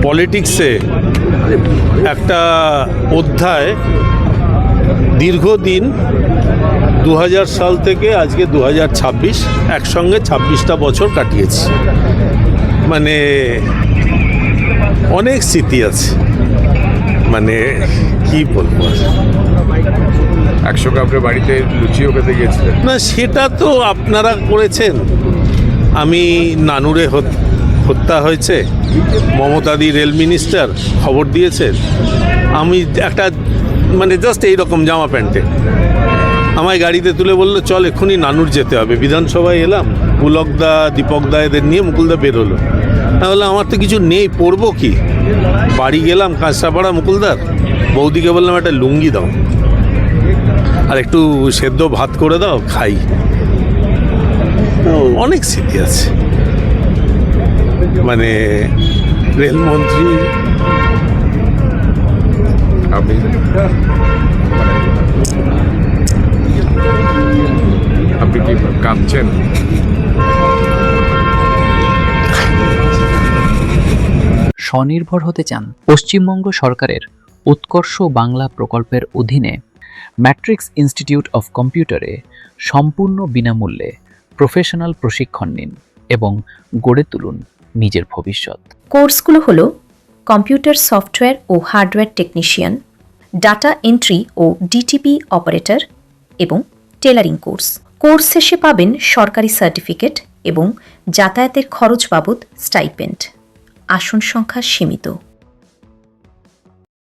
পলিটিক্সে একটা অধ্যায় দীর্ঘদিন 2000 সাল থেকে আজকে 2026 একসঙ্গে 26টা বছর কাটিয়েছি। মানে অনেক স্মৃতি আছে, মানে কি বলবো। 100 কাপড়ে বাড়িতে লুচিও খেতে গিয়েছিলেন? না, সেটা তো আপনারা করেছেন। আমি নানুরে হত্যা হয়েছে, মমতাদি রেল মিনিস্টার খবর দিয়েছেন। আমি একটা মানে জাস্ট এইরকম জামা প্যান্টে আমায় গাড়িতে তুলে বললো চল এক্ষুনি নানুর যেতে হবে। বিধানসভায় এলাম, পুলকদা দীপকদা এদের নিয়ে মুকুলদা বেরোলো। তাহলে আমার তো কিছু নেই, পরবো কি? বাড়ি গেলাম কাঁচরাপাড়া মুকুলদার, বৌদিকে বললাম একটা লুঙ্গি দাও আর একটু সেদ্ধ ভাত করে দাও, খাই। অনেক স্মৃতি আছে। মানে রেলমন্ত্রী আপনি কি কাঁদছেন? স্বনির্ভর হতে চান? পশ্চিমবঙ্গ সরকারের উৎকর্ষ বাংলা প্রকল্পের অধীনে ম্যাট্রিক্স ইনস্টিটিউট অফ কম্পিউটারে সম্পূর্ণ বিনামূল্যে প্রফেশনাল প্রশিক্ষণ নিন এবং গড়ে তুলুন নিজের ভবিষ্যৎ। কোর্সগুলো হলো কম্পিউটার সফটওয়্যার ও হার্ডওয়্যার টেকনিশিয়ান, ডাটা এন্ট্রি ও ডিটিপি অপারেটর এবং টেলারিং কোর্স। কোর্স শেষে পাবেন সরকারি সার্টিফিকেট এবং যাতায়াতের খরচ বাবদ স্টাইপেন্ড। আসন সংখ্যা সীমিত।